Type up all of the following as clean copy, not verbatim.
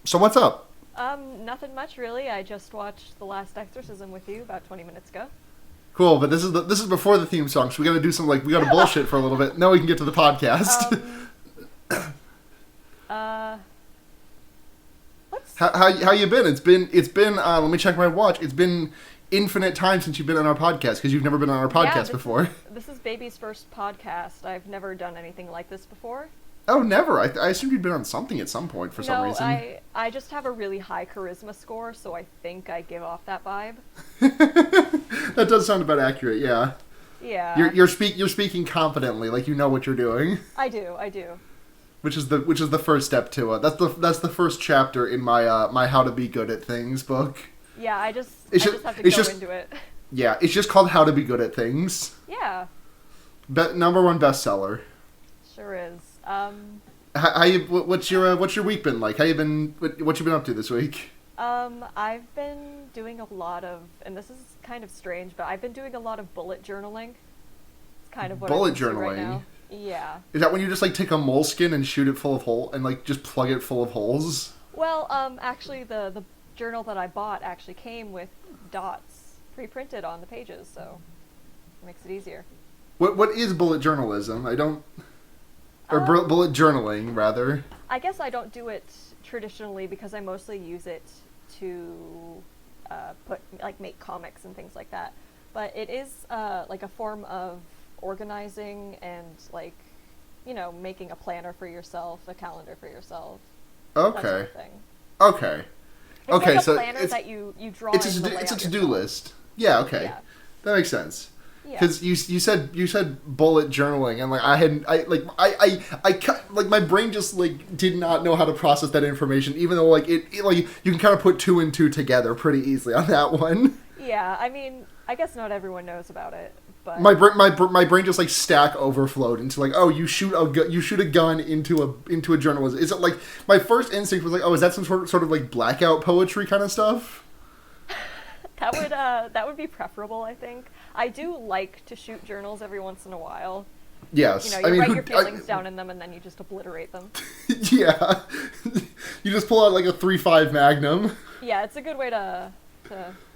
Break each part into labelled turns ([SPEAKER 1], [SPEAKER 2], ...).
[SPEAKER 1] So what's up?
[SPEAKER 2] Nothing much really. I just watched the last Exorcism with you about 20 minutes ago.
[SPEAKER 1] Cool, but this is before the theme song, so we gotta do some we gotta bullshit for a little bit. Now we can get to the podcast.
[SPEAKER 2] Um, let's...
[SPEAKER 1] how you been? It's been let me check my watch. It's been infinite time since you've been on our podcast because you've never been on our podcast before.
[SPEAKER 2] This is Baby's first podcast. I've never done anything like this before.
[SPEAKER 1] Oh, never. I assumed you'd been on something at some point for some reason.
[SPEAKER 2] I just have a really high charisma score, so I think I give off that vibe.
[SPEAKER 1] That does sound about accurate, yeah.
[SPEAKER 2] Yeah.
[SPEAKER 1] You're speaking confidently, like you know what you're doing.
[SPEAKER 2] I do.
[SPEAKER 1] Which is the first step to it. That's the first chapter in my my How to Be Good at Things book.
[SPEAKER 2] Yeah, I just have to go into it.
[SPEAKER 1] Yeah, it's just called How to Be Good at Things.
[SPEAKER 2] Yeah.
[SPEAKER 1] Number one bestseller.
[SPEAKER 2] Sure is.
[SPEAKER 1] What's your week been like? What you been up to this week?
[SPEAKER 2] I've been doing a lot of, and this is kind of strange, but I've been doing a lot of bullet journaling. It's kind of what I'm into right now. Yeah.
[SPEAKER 1] Is that when you just take a moleskin and shoot it full of holes and just plug it full of holes?
[SPEAKER 2] Well, actually the journal that I bought actually came with dots pre-printed on the pages, so it makes it easier.
[SPEAKER 1] What is bullet journalism? I don't. Or bullet journaling, rather.
[SPEAKER 2] I guess I don't do it traditionally because I mostly use it to make comics and things like that. But it is a form of organizing and making a planner for yourself, a calendar for yourself.
[SPEAKER 1] Okay.
[SPEAKER 2] That sort of thing.
[SPEAKER 1] Okay.
[SPEAKER 2] It's like a planner that you draw. It's
[SPEAKER 1] a to-do list. Yeah. Okay. Yeah. That makes sense. Because you said bullet journaling and my brain just did not know how to process that information, even though you can kind of put two and two together pretty easily on that one.
[SPEAKER 2] Yeah, I mean, I guess not everyone knows about it, but
[SPEAKER 1] my brain just stack overflowed into you shoot a gun into a journal. Is it my first instinct was is that some sort of blackout poetry kind of stuff?
[SPEAKER 2] That would be preferable, I think. I do like to shoot journals every once in a while.
[SPEAKER 1] Yes.
[SPEAKER 2] You write your feelings down in them and then you just obliterate them.
[SPEAKER 1] Yeah. You just pull out a 3.5 Magnum.
[SPEAKER 2] Yeah, it's a good way to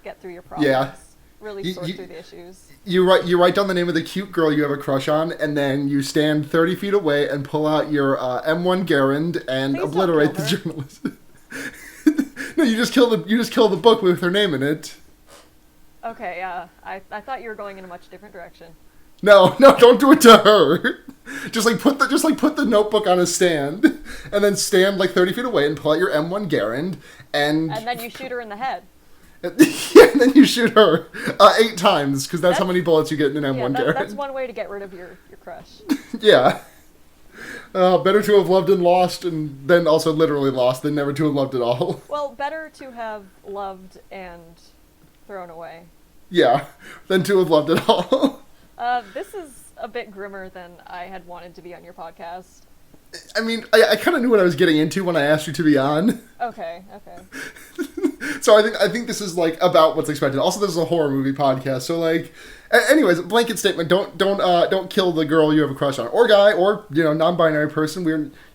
[SPEAKER 2] get through your problems.
[SPEAKER 1] Yeah.
[SPEAKER 2] Really sort through the issues.
[SPEAKER 1] You write down the name of the cute girl you have a crush on, and then you stand 30 feet away and pull out your M1 Garand and obliterate the journalist. No, you just kill the book with her name in it.
[SPEAKER 2] Okay, yeah. I thought you were going in a much different direction.
[SPEAKER 1] No, don't do it to her. Just put the notebook on a stand, and then stand 30 feet away and pull out your M1 Garand, and
[SPEAKER 2] then you shoot her in the head.
[SPEAKER 1] Yeah, and then you shoot her 8 times, because that's how many bullets you get in an M1 Garand.
[SPEAKER 2] That's one way to get rid of your crush.
[SPEAKER 1] Yeah. Better to have loved and lost, and then also literally lost, than never to have loved at all.
[SPEAKER 2] Well, better to have loved and thrown away.
[SPEAKER 1] Yeah, than to have loved it all.
[SPEAKER 2] This is a bit grimmer than I had wanted to be on your podcast.
[SPEAKER 1] I mean, I kind of knew what I was getting into when I asked you to be on.
[SPEAKER 2] Okay.
[SPEAKER 1] So I think this is about what's expected. Also, this is a horror movie podcast, so anyways, blanket statement: don't kill the girl you have a crush on, or guy, or non-binary person.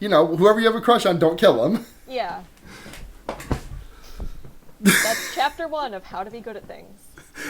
[SPEAKER 1] Whoever you have a crush on, don't kill him.
[SPEAKER 2] Yeah. That's chapter 1 of How to Be Good at Things.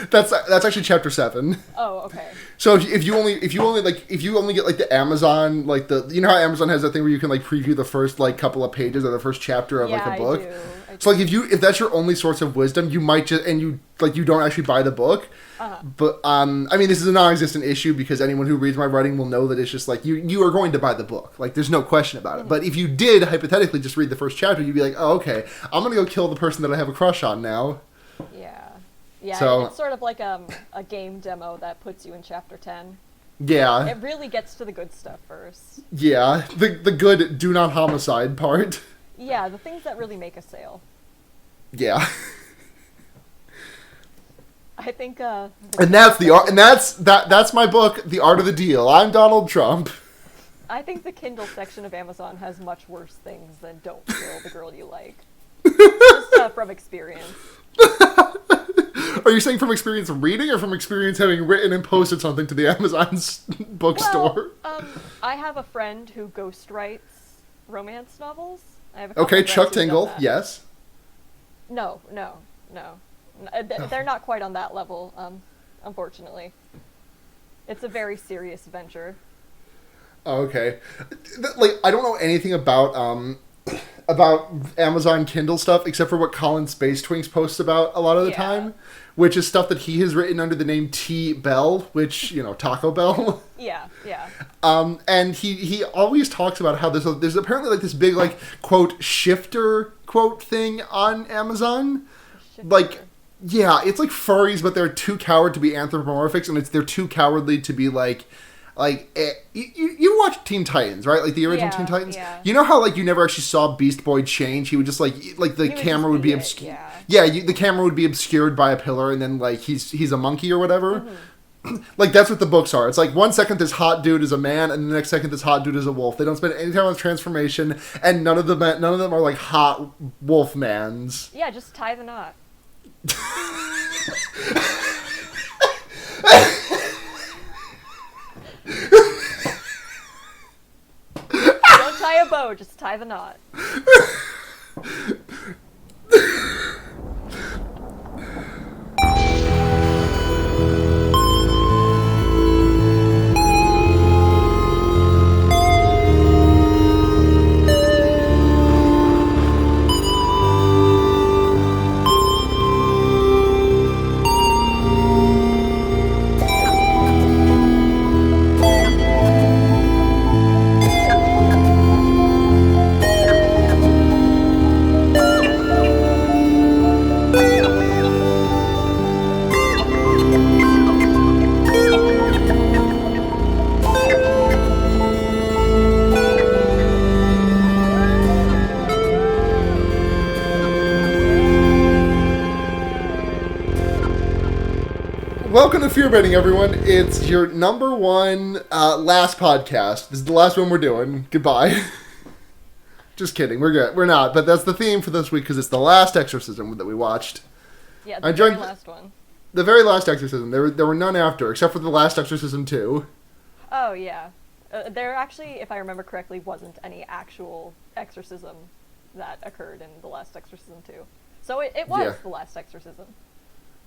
[SPEAKER 1] That's actually chapter 7.
[SPEAKER 2] Oh, okay.
[SPEAKER 1] So if you only get the Amazon how Amazon has that thing where you can preview the first couple of pages or the first chapter of a book.
[SPEAKER 2] I do.
[SPEAKER 1] So if that's your only source of wisdom, you might just you don't actually buy the book.
[SPEAKER 2] Uh-huh.
[SPEAKER 1] But this is a non-existent issue because anyone who reads my writing will know that it's just you are going to buy the book. There's no question about it.
[SPEAKER 2] Mm-hmm.
[SPEAKER 1] But if you did hypothetically just read the first chapter, you'd be oh, okay, I'm gonna go kill the person that I have a crush on now.
[SPEAKER 2] Yeah,
[SPEAKER 1] so,
[SPEAKER 2] it's sort of like a game demo that puts you in chapter 10.
[SPEAKER 1] Yeah.
[SPEAKER 2] It really gets to the good stuff first.
[SPEAKER 1] Yeah, the good do not homicide part.
[SPEAKER 2] Yeah, the things that really make a sale.
[SPEAKER 1] Yeah.
[SPEAKER 2] I think
[SPEAKER 1] and that's the art, and that's my book, The Art of the Deal. I'm Donald Trump.
[SPEAKER 2] I think the Kindle section of Amazon has much worse things than don't kill the girl you like. Just from experience.
[SPEAKER 1] Are you saying from experience reading or from experience having written and posted something to the Amazon's bookstore?
[SPEAKER 2] I have a friend who ghostwrites romance novels, I have a couple
[SPEAKER 1] Okay,
[SPEAKER 2] of friends
[SPEAKER 1] Chuck
[SPEAKER 2] who've done
[SPEAKER 1] Tingle,
[SPEAKER 2] that.
[SPEAKER 1] yes.
[SPEAKER 2] No. They're not quite on that level, unfortunately. It's a very serious venture.
[SPEAKER 1] Oh, okay. Like, I don't know anything about Amazon Kindle stuff except for what Colin Space Twinks posts about a lot of the time, which is stuff that he has written under the name T Bell, which, Taco Bell.
[SPEAKER 2] Yeah.
[SPEAKER 1] And he always talks about how there's apparently like this big like quote shifter quote thing on Amazon.
[SPEAKER 2] Shifter.
[SPEAKER 1] Like, yeah, it's like furries, but they're too coward to be anthropomorphics, and they're too cowardly to be you watch Teen Titans, right? Like the original Teen Titans.
[SPEAKER 2] Yeah.
[SPEAKER 1] You know how like you never actually saw Beast Boy change? He would just the camera would be obscured. Yeah, the camera would be obscured by a pillar, and then like he's a monkey or whatever. Mm-hmm. Like that's what the books are. It's like 1 second this hot dude is a man, and the next second this hot dude is a wolf. They don't spend any time on transformation, and none of them are like hot wolf mans.
[SPEAKER 2] Yeah, just tie the knot. Don't tie a bow, just tie the knot.
[SPEAKER 1] Welcome to Fear Baiting, everyone. It's your number one last podcast. This is the last one we're doing. Goodbye. Just kidding. We're good. We're not. But that's the theme for this week because it's the last Exorcism that we watched.
[SPEAKER 2] Yeah, the very last one.
[SPEAKER 1] The very last Exorcism. There were none after, except for the last Exorcism 2.
[SPEAKER 2] Oh, yeah. There actually, if I remember correctly, wasn't any actual exorcism that occurred in the last Exorcism 2. So it was the last Exorcism.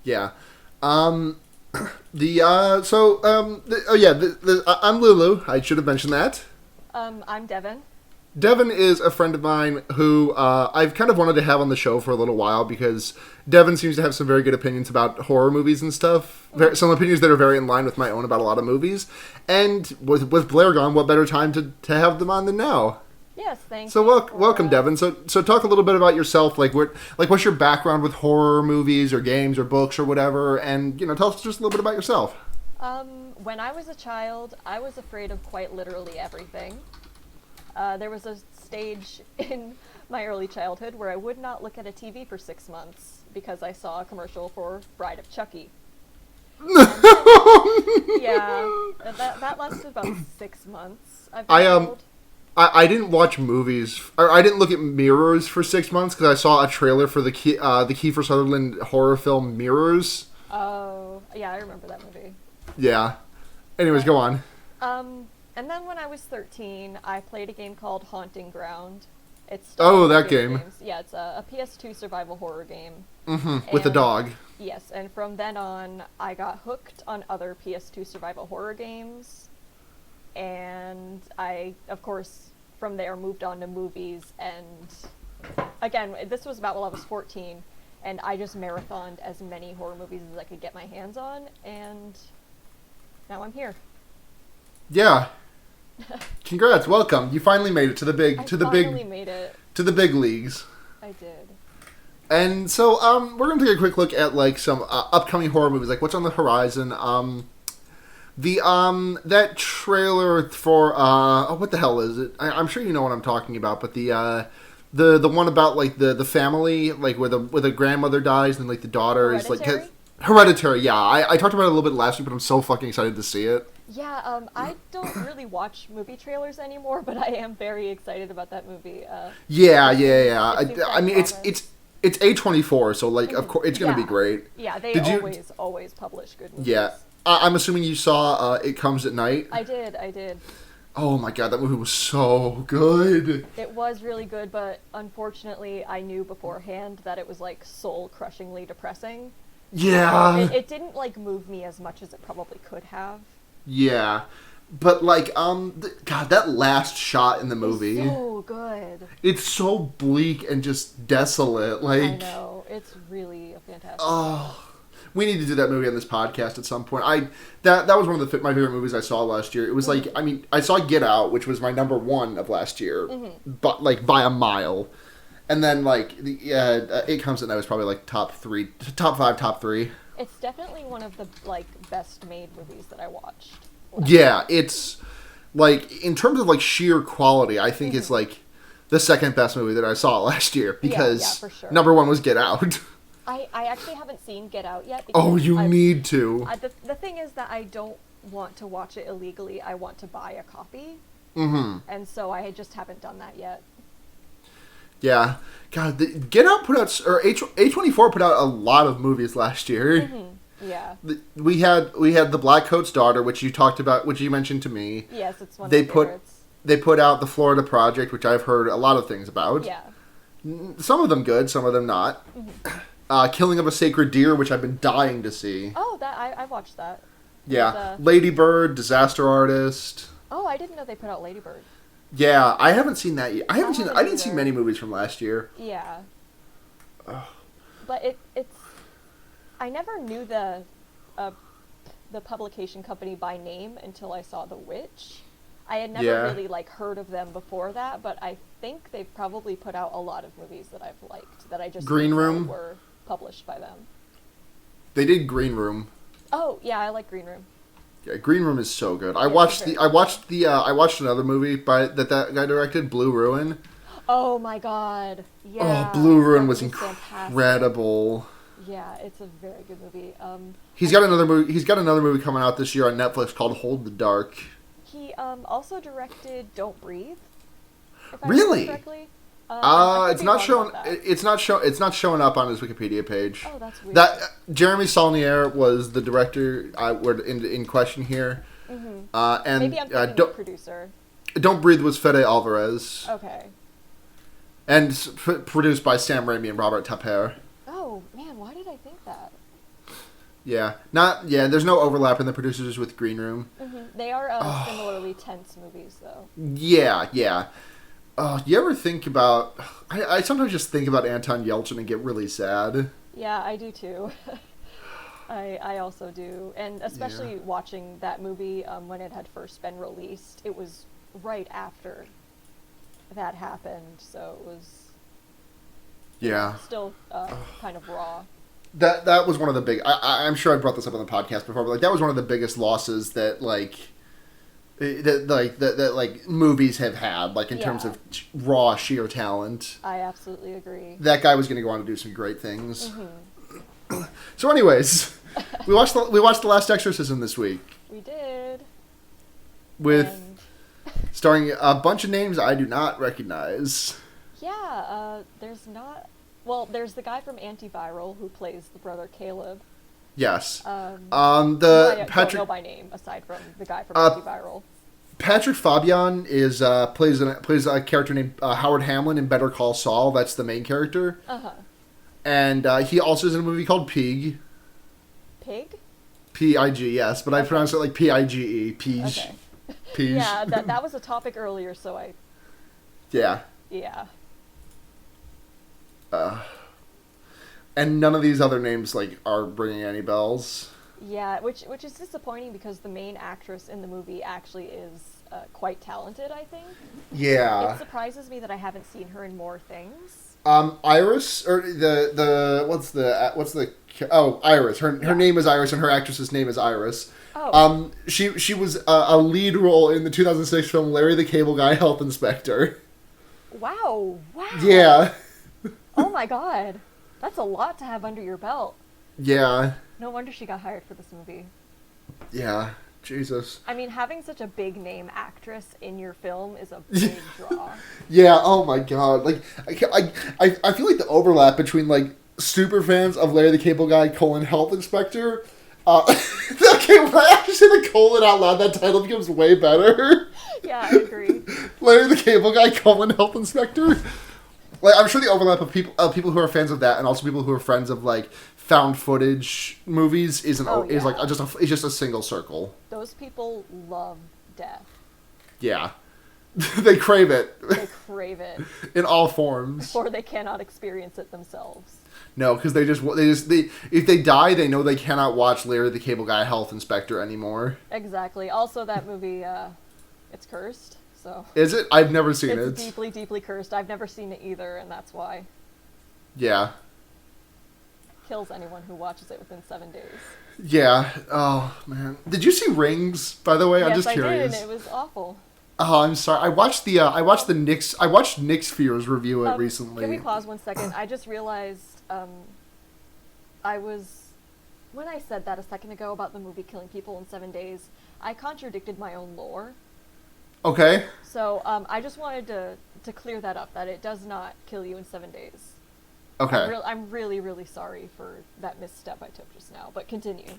[SPEAKER 1] Yeah. I'm Lulu. I should have mentioned that.
[SPEAKER 2] I'm Devin.
[SPEAKER 1] Devin is a friend of mine who I've kind of wanted to have on the show for a little while because Devin seems to have some very good opinions about horror movies and stuff. Some opinions that are very in line with my own about a lot of movies. And with Blair gone, what better time to have them on than now?
[SPEAKER 2] Yes, thank you.
[SPEAKER 1] So welcome, Devin. So talk a little bit about yourself. What's your background with horror movies or games or books or whatever? And tell us just a little bit about yourself.
[SPEAKER 2] When I was a child, I was afraid of quite literally everything. There was a stage in my early childhood where I would not look at a TV for 6 months because I saw a commercial for Bride of Chucky. Yeah, that lasted about 6 months.
[SPEAKER 1] I didn't watch movies, or I didn't look at Mirrors for 6 months because I saw a trailer for the Kiefer Sutherland horror film Mirrors.
[SPEAKER 2] Oh, yeah, I remember that movie.
[SPEAKER 1] Yeah. Anyways, go on.
[SPEAKER 2] And then when I was 13, I played a game called Haunting Ground. It's
[SPEAKER 1] that game.
[SPEAKER 2] Games. Yeah, it's a PS2 survival horror game.
[SPEAKER 1] Mm-hmm. With a dog.
[SPEAKER 2] Yes, and from then on, I got hooked on other PS2 survival horror games. And I, of course, from there moved on to movies. And again, this was about when I was 14. And I just marathoned as many horror movies as I could get my hands on. And now I'm here.
[SPEAKER 1] Yeah. Congrats, welcome. You finally made it to the big leagues.
[SPEAKER 2] I did.
[SPEAKER 1] And so we're going to take a quick look at some upcoming horror movies, what's on the horizon. That trailer for what the hell is it? I'm sure you know what I'm talking about, but the one about the family, where the grandmother dies and the daughter
[SPEAKER 2] Hereditary?
[SPEAKER 1] is Hereditary. Yeah, I talked about it a little bit last week, but I'm so fucking excited to see it.
[SPEAKER 2] Yeah, I don't really watch movie trailers anymore, but I am very excited about that movie.
[SPEAKER 1] Yeah. I mean, it's A24, so of course it's gonna be great.
[SPEAKER 2] Yeah, they always publish good movies.
[SPEAKER 1] Yeah, I'm assuming you saw It Comes at Night.
[SPEAKER 2] I did.
[SPEAKER 1] Oh my god, that movie was so good.
[SPEAKER 2] It was really good, but unfortunately, I knew beforehand that it was like soul-crushingly depressing.
[SPEAKER 1] Yeah.
[SPEAKER 2] It didn't like move me as much as it probably could have.
[SPEAKER 1] Yeah. But like, God, that last shot in the movie.
[SPEAKER 2] It's so good.
[SPEAKER 1] It's so bleak and just desolate. Like,
[SPEAKER 2] I know. It's really a fantastic.
[SPEAKER 1] Oh. We need to do that movie on this podcast at some point. That was one of my favorite movies I saw last year. It was like, I mean, I saw Get Out, which was my number one of last year, but like by a mile. And then like It Comes at Night was probably like top 5, top 3.
[SPEAKER 2] It's definitely one of the like best made movies that I watched.
[SPEAKER 1] Yeah, it's like in terms of like sheer quality, I think it's like the second best movie that I saw last year because
[SPEAKER 2] for sure.
[SPEAKER 1] number one was Get Out.
[SPEAKER 2] I actually haven't seen Get Out yet.
[SPEAKER 1] Oh, you need to.
[SPEAKER 2] The thing is that I don't want to watch it illegally. I want to buy a copy.
[SPEAKER 1] Mm-hmm.
[SPEAKER 2] And so I just haven't done that yet.
[SPEAKER 1] Yeah. God, Get Out put out, or A24 put out a lot of movies last year.
[SPEAKER 2] Mm-hmm. Yeah.
[SPEAKER 1] We had The Black Coat's Daughter, which you talked about, which you mentioned to me.
[SPEAKER 2] Yes, it's one of my favorites.
[SPEAKER 1] They put out The Florida Project, which I've heard a lot of things about.
[SPEAKER 2] Yeah.
[SPEAKER 1] Some of them good, some of them not. Mm-hmm. Killing of a Sacred Deer, which I've been dying to see.
[SPEAKER 2] Oh, I watched that.
[SPEAKER 1] Yeah. Lady Bird, Disaster Artist.
[SPEAKER 2] Oh, I didn't know they put out Lady Bird.
[SPEAKER 1] Yeah, I haven't seen that yet. I didn't see many movies from last year.
[SPEAKER 2] Yeah. Ugh. But it's I never knew the publication company by name until I saw The Witch. I had never really like heard of them before that, but I think they've probably put out a lot of movies that I've liked that I just
[SPEAKER 1] Green Room
[SPEAKER 2] were published by them.
[SPEAKER 1] They did Green Room.
[SPEAKER 2] Oh yeah, I like Green Room.
[SPEAKER 1] Yeah, Green Room is so good. I watched another movie that guy directed, Blue Ruin.
[SPEAKER 2] Oh my god. Yeah.
[SPEAKER 1] Oh, Blue Ruin was incredible.
[SPEAKER 2] Yeah, it's a very good movie.
[SPEAKER 1] He's got another movie coming out this year on Netflix called Hold the Dark.
[SPEAKER 2] He also directed Don't Breathe. If I
[SPEAKER 1] really?
[SPEAKER 2] remember correctly.
[SPEAKER 1] It's not showing. It's not showing up on his Wikipedia page.
[SPEAKER 2] Oh, that's weird.
[SPEAKER 1] That Jeremy Saulnier was the director. In question here.
[SPEAKER 2] Mm-hmm.
[SPEAKER 1] And
[SPEAKER 2] maybe I'm thinking the producer.
[SPEAKER 1] Don't Breathe was Fede Alvarez.
[SPEAKER 2] Okay.
[SPEAKER 1] And produced by Sam Raimi and Robert Tapper.
[SPEAKER 2] Oh man, why did I think that?
[SPEAKER 1] Yeah, there's no overlap in the producers with Green Room.
[SPEAKER 2] Mm-hmm. They are similarly tense movies, though.
[SPEAKER 1] Yeah. You ever think about... I sometimes just think about Anton Yelchin and get really sad.
[SPEAKER 2] Yeah, I do too. I also do. And especially watching that movie when it had first been released, it was right after that happened, so it was... still kind of raw.
[SPEAKER 1] That was one of the big... I'm sure I brought this up on the podcast before, but like that was one of the biggest losses that movies have had, like in terms of raw sheer talent.
[SPEAKER 2] I absolutely agree.
[SPEAKER 1] That guy was going to go on to do some great things. Mm-hmm. So, anyways, we watched the last Exorcism this week.
[SPEAKER 2] We did.
[SPEAKER 1] Starring a bunch of names I do not recognize.
[SPEAKER 2] Yeah, there's not. Well, there's the guy from Antiviral who plays the brother Caleb.
[SPEAKER 1] Yes.
[SPEAKER 2] I don't know by name aside from the guy from Antiviral.
[SPEAKER 1] Patrick Fabian is plays a character named Howard Hamlin in Better Call Saul. That's the main character.
[SPEAKER 2] Uh-huh.
[SPEAKER 1] And he also is in a movie called Pig.
[SPEAKER 2] Pig?
[SPEAKER 1] P-I-G, yes, but I pronounce it like P-I-G-E. Pige.
[SPEAKER 2] Okay.
[SPEAKER 1] Pige.
[SPEAKER 2] Yeah, that was a topic earlier, so I...
[SPEAKER 1] Yeah.
[SPEAKER 2] Yeah.
[SPEAKER 1] And none of these other names are bringing any bells.
[SPEAKER 2] Yeah, which is disappointing because the main actress in the movie actually is quite talented, I think.
[SPEAKER 1] Yeah.
[SPEAKER 2] It surprises me that I haven't seen her in more things.
[SPEAKER 1] Iris, or Iris. Her name is Iris, and her actress's name is Iris.
[SPEAKER 2] Oh.
[SPEAKER 1] She was a lead role in the 2006 film Larry the Cable Guy Health Inspector.
[SPEAKER 2] Wow.
[SPEAKER 1] Yeah.
[SPEAKER 2] Oh my god. That's a lot to have under your belt.
[SPEAKER 1] Yeah.
[SPEAKER 2] No wonder she got hired for this movie.
[SPEAKER 1] Yeah. Jesus.
[SPEAKER 2] I mean, having such a big name actress in your film is a big draw.
[SPEAKER 1] Yeah, oh my god. I feel like the overlap between super fans of Larry the Cable Guy : Health Inspector Okay, when I actually say the colon out loud, that title becomes way better.
[SPEAKER 2] Yeah, I agree.
[SPEAKER 1] Larry the Cable Guy, colon health inspector. Like, I'm sure the overlap of people who are fans of that and also people who are friends of like found footage movies is like just a single circle.
[SPEAKER 2] Those people love death.
[SPEAKER 1] Yeah, they crave it.
[SPEAKER 2] They crave it
[SPEAKER 1] in all forms.
[SPEAKER 2] or they cannot experience it themselves.
[SPEAKER 1] No, because if they die, they know they cannot watch Larry the Cable Guy Health Inspector anymore.
[SPEAKER 2] Exactly. Also, that movie, it's cursed. So
[SPEAKER 1] is it? I've never seen it.
[SPEAKER 2] It's deeply, deeply cursed. I've never seen it either, and that's why.
[SPEAKER 1] Yeah.
[SPEAKER 2] Kills anyone who watches it within 7 days.
[SPEAKER 1] Yeah. Oh man. Did you see Rings? By the way,
[SPEAKER 2] yes,
[SPEAKER 1] I'm just curious.
[SPEAKER 2] I did, and it was awful.
[SPEAKER 1] Oh, I'm sorry. I watched Nick Sphere's review it recently.
[SPEAKER 2] Can we pause 1 second? I just realized when I said that a second ago about the movie killing people in 7 days, I contradicted my own lore.
[SPEAKER 1] Okay.
[SPEAKER 2] So I just wanted to clear that up, that it does not kill you in 7 days.
[SPEAKER 1] Okay.
[SPEAKER 2] I'm really, really sorry for that misstep I took just now, but continue.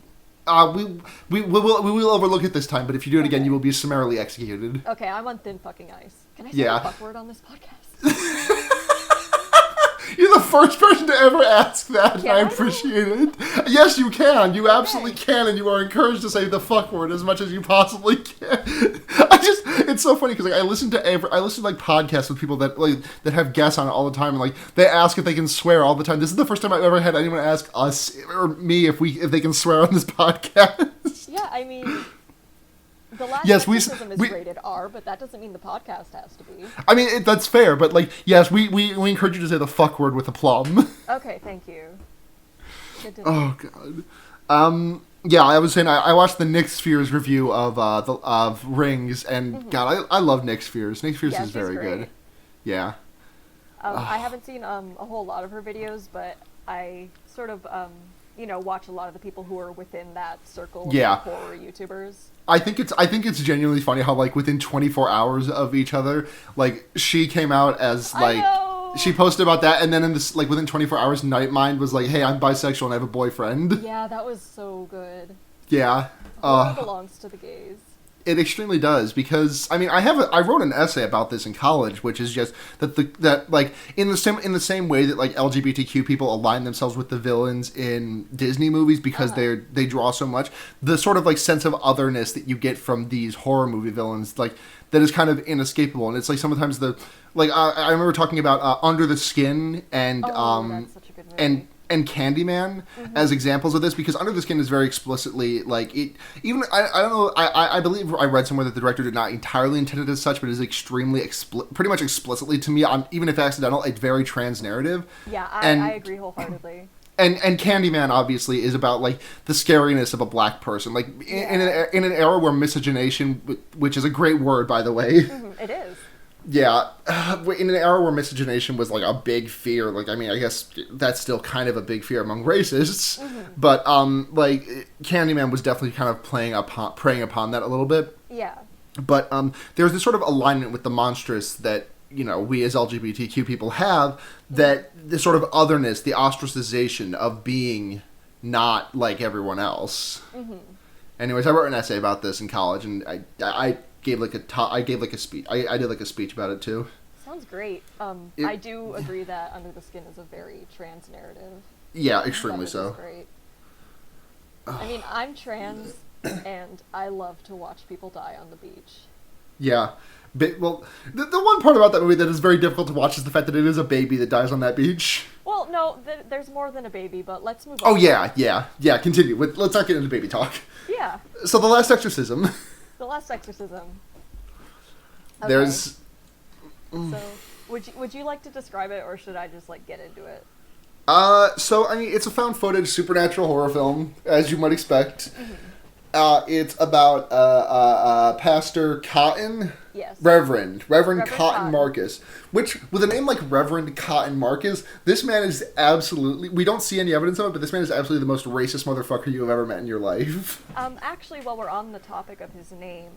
[SPEAKER 1] We will overlook it this time, but if you do it again, you will be summarily executed.
[SPEAKER 2] Okay, I'm on thin fucking ice. Can I say the fuck word on this podcast?
[SPEAKER 1] You're the first person to ever ask that. I appreciate it. Yes, you can. You absolutely can, and you are encouraged to say the fuck word as much as you possibly can. It's so funny because like I listen to like podcasts with people that have guests on it all the time, and like they ask if they can swear all the time. This is the first time I've ever had anyone ask us or me if they can swear on this podcast.
[SPEAKER 2] Yeah, I mean. The last Exorcism is rated R, but that doesn't mean the podcast has to be. I
[SPEAKER 1] mean, that's fair, but like, yes, we encourage you to say the fuck word with aplomb.
[SPEAKER 2] Okay, thank you. Good to
[SPEAKER 1] know. Oh god. Yeah, I was saying I watched the Nick Sphere's review of Rings, and God, I love Nick Sphere's. Nick Sphere's is very good. Yeah.
[SPEAKER 2] I haven't seen a whole lot of her videos, but I sort of watch a lot of the people who are within that circle of horror YouTubers. I think
[SPEAKER 1] it's genuinely funny how like within 24 hours of each other, like she came out as like she posted about that, and then in this like within 24 hours, Nightmind was like, "Hey, I'm bisexual and I have a boyfriend."
[SPEAKER 2] Yeah, that was so good.
[SPEAKER 1] Yeah,
[SPEAKER 2] horror belongs to the gays.
[SPEAKER 1] It extremely does, because I mean I wrote an essay about this in college, which is just that like in the same way that like LGBTQ people align themselves with the villains in Disney movies because they draw so much, the sort of like sense of otherness that you get from these horror movie villains, like that is kind of inescapable. And it's like sometimes I remember talking about Under the Skin and
[SPEAKER 2] that's such a good movie.
[SPEAKER 1] and Candyman as examples of this, because Under the Skin is very explicitly like it. Even I don't know. I believe I read somewhere that the director did not entirely intend it as such, but is extremely pretty much explicitly to me, even if accidental, a very trans narrative.
[SPEAKER 2] Yeah, I agree wholeheartedly.
[SPEAKER 1] And Candyman obviously is about like the scariness of a black person, like in an era where miscegenation, which is a great word by the way.
[SPEAKER 2] It is.
[SPEAKER 1] Yeah, in an era where miscegenation was like a big fear, like I mean, I guess that's still kind of a big fear among racists, but like Candyman was definitely kind of preying upon that a little bit.
[SPEAKER 2] Yeah.
[SPEAKER 1] But there's this sort of alignment with the monstrous that we as LGBTQ people have, that this sort of otherness, the ostracization of being not like everyone else. Anyways, I wrote an essay about this in college, and I gave like a speech. I did like a speech about it too.
[SPEAKER 2] Sounds great. I do agree that Under the Skin is a very trans narrative.
[SPEAKER 1] Yeah, extremely so.
[SPEAKER 2] Great. I mean, I'm trans, and I love to watch people die on the beach.
[SPEAKER 1] Yeah. Well, the one part about that movie that is very difficult to watch is the fact that it is a baby that dies on that beach.
[SPEAKER 2] Well, no, there's more than a baby, but let's move
[SPEAKER 1] on.
[SPEAKER 2] Oh,
[SPEAKER 1] yeah. Continue. Let's not get into baby talk.
[SPEAKER 2] Yeah.
[SPEAKER 1] So The Last Exorcism.
[SPEAKER 2] The Last Exorcism. Okay.
[SPEAKER 1] There's...
[SPEAKER 2] So, would you like to describe it, or should I just, like, get into it?
[SPEAKER 1] So, I mean, it's a found footage supernatural horror film, as you might expect. It's about Pastor Cotton.
[SPEAKER 2] Yes.
[SPEAKER 1] Reverend Cotton Marcus. Which, with a name like Reverend Cotton Marcus, this man is absolutely... We don't see any evidence of it, but this man is absolutely the most racist motherfucker you have ever met in your life.
[SPEAKER 2] Actually, while we're on the topic of his name,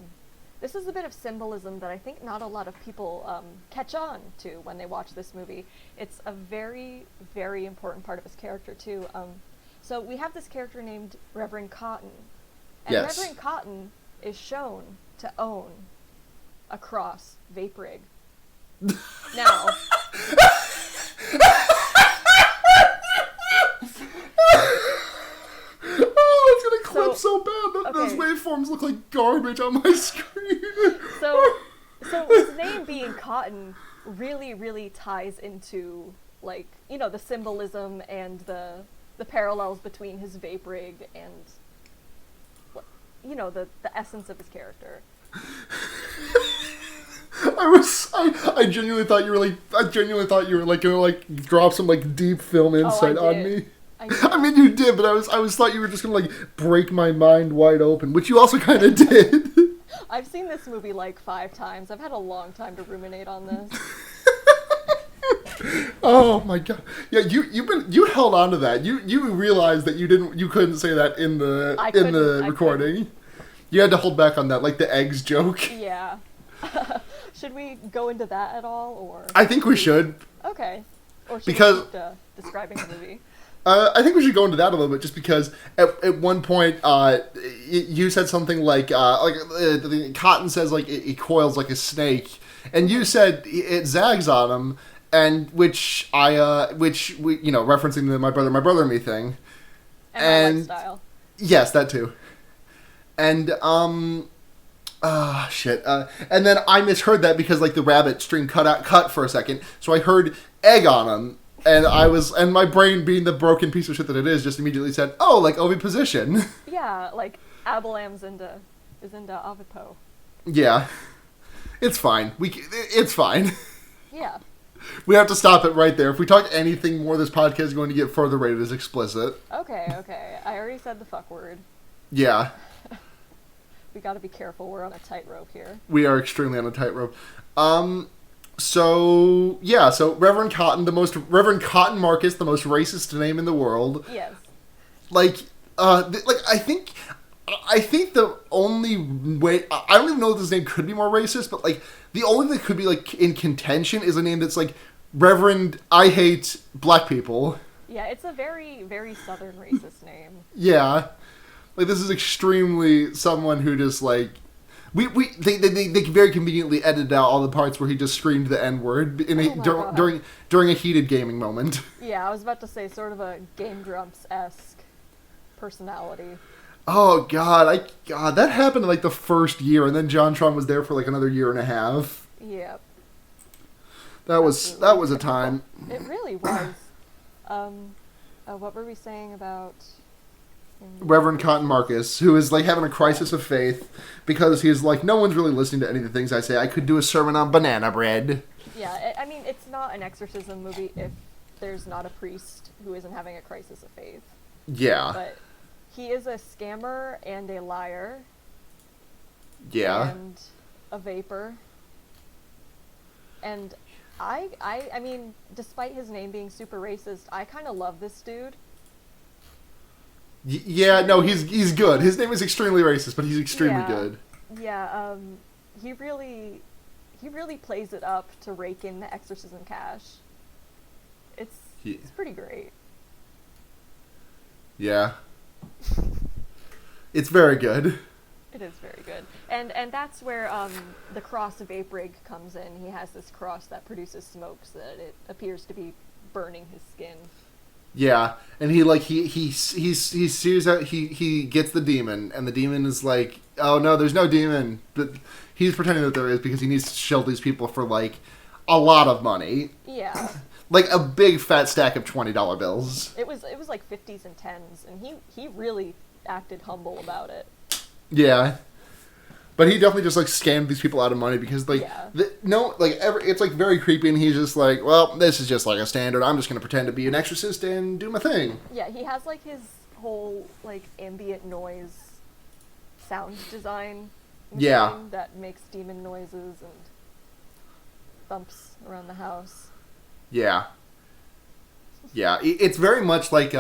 [SPEAKER 2] this is a bit of symbolism that I think not a lot of people catch on to when they watch this movie. It's a very, very important part of his character, too. So we have this character named Reverend Cotton. And
[SPEAKER 1] Yes.
[SPEAKER 2] Reverend Cotton is shown to own a cross vape rig. Now...
[SPEAKER 1] Oh, it's gonna clip so bad.
[SPEAKER 2] okay.
[SPEAKER 1] Those waveforms look like garbage on my screen.
[SPEAKER 2] So his name being Cotton really, really ties into, like, you know, the symbolism and the parallels between his vape rig and, you know, the essence of his character.
[SPEAKER 1] I genuinely thought you were like gonna like drop some like deep film insight on me. I mean, you did, but I thought you were just gonna like break my mind wide open, which you also kind of did.
[SPEAKER 2] I've seen this movie like 5 times. I've had a long time to ruminate on this.
[SPEAKER 1] Oh my god! Yeah, you held on to that. You realized that you couldn't say that in the recording. You had to hold back on that, like the eggs joke.
[SPEAKER 2] Yeah. Should we go into that at all, or?
[SPEAKER 1] I think we should.
[SPEAKER 2] Okay. Or should
[SPEAKER 1] Because
[SPEAKER 2] we keep describing the movie?
[SPEAKER 1] I think we should go into that a little bit, just because at one point you said something like Cotton says like it coils like a snake, and you said it zags on him, and which we referencing the my brother and me thing,
[SPEAKER 2] and my lifestyle.
[SPEAKER 1] Yes, that too, and shit. And then I misheard that because like the rabbit stream cut for a second, so I heard egg on him. And my brain, being the broken piece of shit that it is, just immediately said, "Oh, like oviposition."
[SPEAKER 2] Yeah, like Abelam's into Ovipo.
[SPEAKER 1] Yeah, it's fine. It's fine.
[SPEAKER 2] Yeah.
[SPEAKER 1] We have to stop it right there. If we talk anything more, this podcast is going to get further rated as explicit.
[SPEAKER 2] Okay. I already said the fuck word.
[SPEAKER 1] Yeah.
[SPEAKER 2] We got to be careful. We're on a tightrope here.
[SPEAKER 1] We are extremely on a tightrope. So Reverend Cotton Marcus, the most racist name in the world.
[SPEAKER 2] Yes.
[SPEAKER 1] I think the only way, I don't even know if this name could be more racist, but like the only thing that could be like in contention is a name that's like Reverend I hate black people.
[SPEAKER 2] Yeah, it's a very, very southern racist name.
[SPEAKER 1] Yeah. Like this is extremely someone who just like they very conveniently edited out all the parts where he just screamed the N-word during a heated gaming moment.
[SPEAKER 2] Yeah, I was about to say sort of a Game Grumps-esque personality.
[SPEAKER 1] Oh god, that happened in like the first year, and then JonTron was there for like another year and a half.
[SPEAKER 2] Yep.
[SPEAKER 1] That was a time.
[SPEAKER 2] It really was. What were we saying about
[SPEAKER 1] Reverend Cotton Marcus, who is like having a crisis of faith because he's like, no one's really listening to any of the things I say. I could do a sermon on banana bread.
[SPEAKER 2] Yeah, I mean, it's not an exorcism movie if there's not a priest who isn't having a crisis of faith.
[SPEAKER 1] Yeah.
[SPEAKER 2] But he is a scammer and a liar.
[SPEAKER 1] Yeah.
[SPEAKER 2] And a vapor. And I mean, despite his name being super racist, I kind of love this dude.
[SPEAKER 1] Yeah, no, he's good. His name is extremely racist, but he's extremely good.
[SPEAKER 2] Yeah, he really plays it up to rake in the exorcism cash. It's pretty great.
[SPEAKER 1] Yeah. It's very good.
[SPEAKER 2] It is very good. And that's where the cross vape rig comes in. He has this cross that produces smoke so that it appears to be burning his skin.
[SPEAKER 1] Yeah, and he sees out he gets the demon, and the demon is like, oh no, there's no demon, but he's pretending that there is because he needs to shield these people for like a lot of money.
[SPEAKER 2] Yeah.
[SPEAKER 1] Like a big fat stack of $20 bills.
[SPEAKER 2] It was like 50s and 10s, and he really acted humble about it.
[SPEAKER 1] Yeah. But he definitely just like scammed these people out of money because like it's like very creepy, and he's just like, well, this is just like a standard. I'm just gonna pretend to be an exorcist and do my thing.
[SPEAKER 2] Yeah, he has like his whole like ambient noise sound design machine that makes demon noises and thumps around the house.
[SPEAKER 1] Yeah. Yeah, it's very much like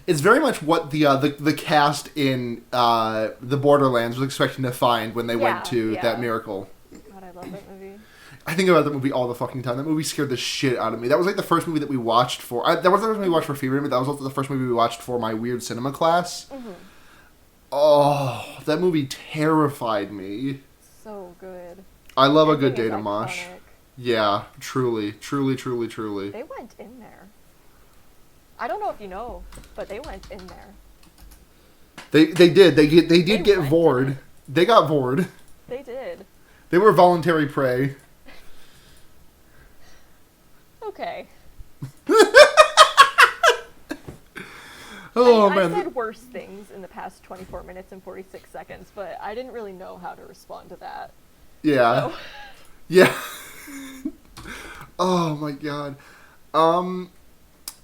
[SPEAKER 1] it's very much what the cast in the Borderlands was expecting to find when they went to that miracle.
[SPEAKER 2] God, I love that movie.
[SPEAKER 1] I think about that movie all the fucking time. That movie scared the shit out of me. That was like the first movie that we watched for... that wasn't the first movie we watched for Fever, but that was also the first movie we watched for my weird cinema class.
[SPEAKER 2] Mm-hmm.
[SPEAKER 1] Oh, that movie terrified me.
[SPEAKER 2] So good.
[SPEAKER 1] I love a
[SPEAKER 2] Ending
[SPEAKER 1] good
[SPEAKER 2] is
[SPEAKER 1] date mosh.
[SPEAKER 2] iconic.
[SPEAKER 1] Yeah, truly, truly, truly, truly.
[SPEAKER 2] They went in there. I don't know if you know, but they went in there.
[SPEAKER 1] They did. They did get
[SPEAKER 2] went
[SPEAKER 1] vored.
[SPEAKER 2] in it.
[SPEAKER 1] They got vored.
[SPEAKER 2] They did.
[SPEAKER 1] They were voluntary prey.
[SPEAKER 2] Okay.
[SPEAKER 1] Oh,
[SPEAKER 2] I
[SPEAKER 1] man.
[SPEAKER 2] said worse things in the past 24 minutes and 46 seconds, but I didn't really know how to respond to that.
[SPEAKER 1] Yeah.
[SPEAKER 2] So.
[SPEAKER 1] Yeah. Oh, my God.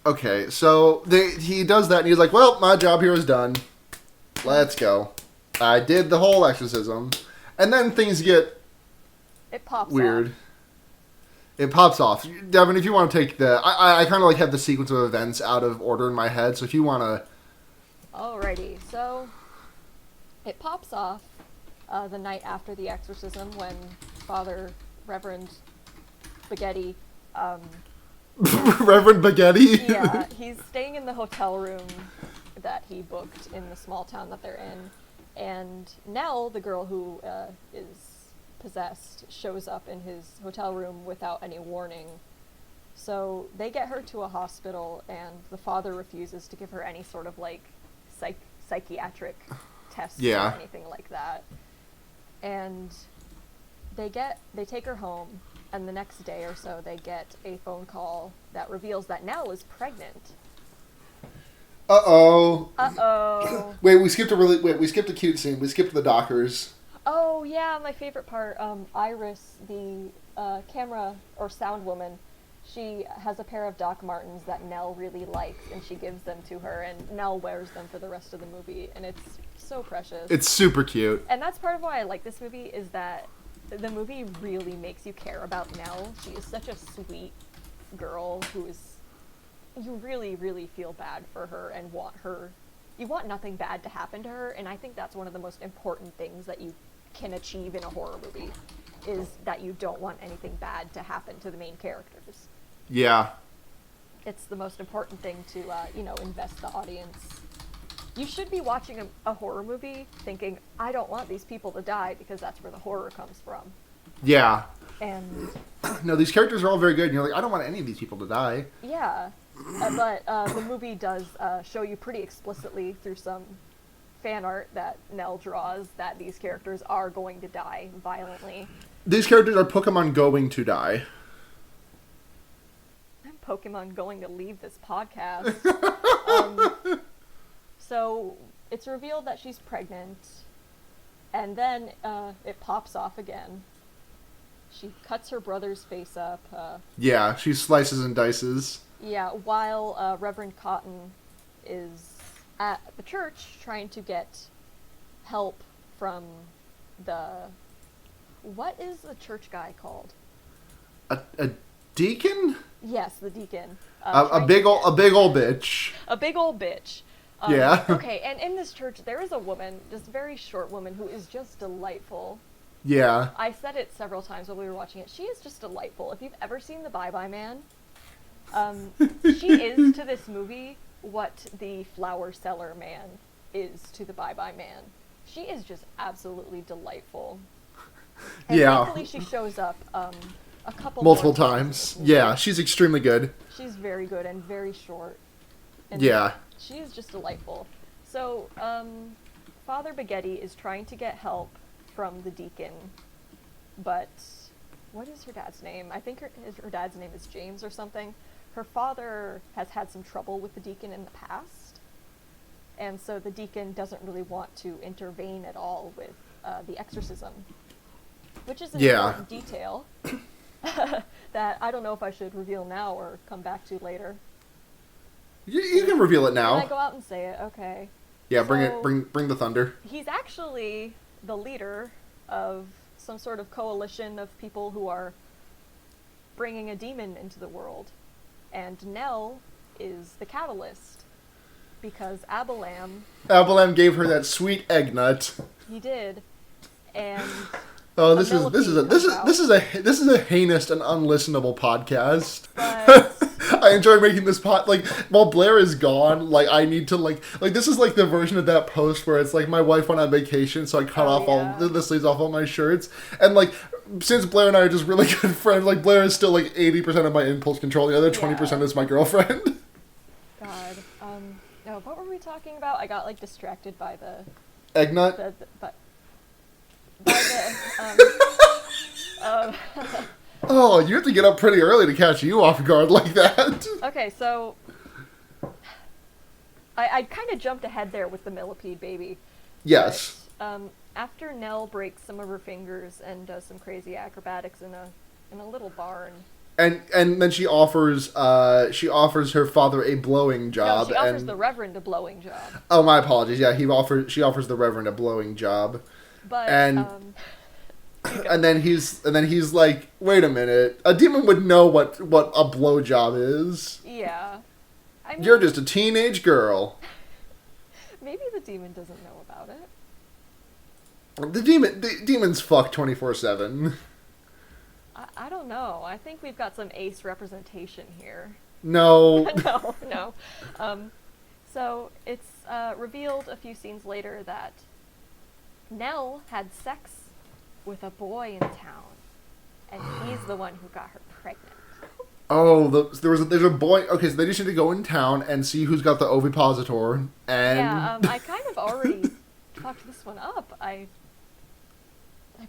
[SPEAKER 1] Okay, so he does that, and he's like, well, my job here is done. Let's go. I did the whole exorcism. And then things get
[SPEAKER 2] It pops
[SPEAKER 1] weird.
[SPEAKER 2] off.
[SPEAKER 1] It pops off. Devin, if you want to take the... I kind of like have the sequence of events out of order in my head, so if you want to...
[SPEAKER 2] Alrighty, so it pops off the night after the exorcism when Father Reverend Spaghetti...
[SPEAKER 1] Reverend Spaghetti?
[SPEAKER 2] yeah, he's staying in the hotel room that he booked in the small town that they're in. And Nell, the girl who is possessed, shows up in his hotel room without any warning. So they get her to a hospital, and the father refuses to give her any sort of like psychiatric tests or anything like that. And they take her home, and the next day or so they get a phone call that reveals that Nell is pregnant.
[SPEAKER 1] Uh-oh. Wait, we skipped a cute scene. We skipped the Dockers.
[SPEAKER 2] Oh, yeah, my favorite part. Iris, the camera or sound woman, she has a pair of Doc Martens that Nell really likes, and she gives them to her, and Nell wears them for the rest of the movie, and it's so precious.
[SPEAKER 1] It's super cute.
[SPEAKER 2] And that's part of why I like this movie, is that the movie really makes you care about Nell. She is such a sweet girl who is... You really, really feel bad for her and want her... You want nothing bad to happen to her, and I think that's one of the most important things that you can achieve in a horror movie, is that you don't want anything bad to happen to the main characters.
[SPEAKER 1] Yeah.
[SPEAKER 2] It's the most important thing to, invest the audience. You should be watching a horror movie thinking, I don't want these people to die, because that's where the horror comes from.
[SPEAKER 1] Yeah.
[SPEAKER 2] And...
[SPEAKER 1] No, these characters are all very good, and you're like, I don't want any of these people to die.
[SPEAKER 2] Yeah. But the movie does show you pretty explicitly through some fan art that Nell draws that these characters are going to die violently.
[SPEAKER 1] These characters are Pokemon going to die.
[SPEAKER 2] I'm Pokemon going to leave this podcast. So it's revealed that she's pregnant, and then it pops off again. She cuts her brother's face up.
[SPEAKER 1] Yeah, she slices and dices.
[SPEAKER 2] Yeah, while Reverend Cotton is at the church trying to get help from the... What is the church guy called?
[SPEAKER 1] A deacon?
[SPEAKER 2] Yes, the deacon.
[SPEAKER 1] A big old bitch.
[SPEAKER 2] A big old bitch.
[SPEAKER 1] Yeah.
[SPEAKER 2] Okay, and in this church there is a woman, this very short woman, who is just delightful.
[SPEAKER 1] Yeah.
[SPEAKER 2] I said it several times while we were watching it. She is just delightful. If you've ever seen The Bye-Bye Man, she is to this movie what the flower seller man is to the Bye-Bye Man. She is just absolutely delightful. And
[SPEAKER 1] yeah.
[SPEAKER 2] thankfully she shows up a couple
[SPEAKER 1] multiple
[SPEAKER 2] more
[SPEAKER 1] times. Yeah, she's extremely good.
[SPEAKER 2] She's very good and very short. And
[SPEAKER 1] yeah.
[SPEAKER 2] She is just delightful. So, Father Spaghetti is trying to get help from the deacon, but what is her dad's name? I think her dad's name is James or something. Her father has had some trouble with the deacon in the past, and so the deacon doesn't really want to intervene at all with the exorcism, which is an important detail that I don't know if I should reveal now or come back to later.
[SPEAKER 1] You can reveal it now.
[SPEAKER 2] Can I go out and say it? Okay.
[SPEAKER 1] Yeah,
[SPEAKER 2] So,
[SPEAKER 1] bring the thunder.
[SPEAKER 2] He's actually the leader of some sort of coalition of people who are bringing a demon into the world. And Nell is the catalyst, because
[SPEAKER 1] Abalam gave her that sweet egg nut.
[SPEAKER 2] he did. And
[SPEAKER 1] Oh,
[SPEAKER 2] a
[SPEAKER 1] this is this is a
[SPEAKER 2] millipede
[SPEAKER 1] this is
[SPEAKER 2] comes out.
[SPEAKER 1] this is a heinous and unlistenable podcast.
[SPEAKER 2] But
[SPEAKER 1] I enjoy making this like while Blair is gone. Like I need to like this is like the version of that post where it's like my wife went on vacation, so I cut off
[SPEAKER 2] yeah.
[SPEAKER 1] all the sleeves off all my shirts, and like since Blair and I are just really good friends, like Blair is still like 80% of my impulse control. The other 20% is my girlfriend.
[SPEAKER 2] God, no, what were we talking about? I got like distracted by the
[SPEAKER 1] Eggnut.
[SPEAKER 2] by the
[SPEAKER 1] Oh, you have to get up pretty early to catch you off guard like that.
[SPEAKER 2] Okay, so I kind of jumped ahead there with the millipede baby.
[SPEAKER 1] Yes.
[SPEAKER 2] But, after Nell breaks some of her fingers and does some crazy acrobatics in a little barn.
[SPEAKER 1] And then she offers her father a blowing job.
[SPEAKER 2] No, she offers the Reverend a blowing job.
[SPEAKER 1] Oh, my apologies. Yeah, she offers the Reverend a blowing job.
[SPEAKER 2] But
[SPEAKER 1] and then he's like, wait a minute, a demon would know what a blowjob is.
[SPEAKER 2] Yeah. I mean,
[SPEAKER 1] You're just a teenage girl.
[SPEAKER 2] Maybe the demon doesn't know about it.
[SPEAKER 1] The demons fuck 24/7.
[SPEAKER 2] I don't know. I think we've got some ace representation here.
[SPEAKER 1] No.
[SPEAKER 2] No. So it's revealed a few scenes later that Nell had sex with a boy in town, and he's the one who got her pregnant.
[SPEAKER 1] Oh, there's a boy. Okay, so they just need to go in town and see who's got the Ovipositor. And
[SPEAKER 2] Yeah, I kind of already fucked this one up. I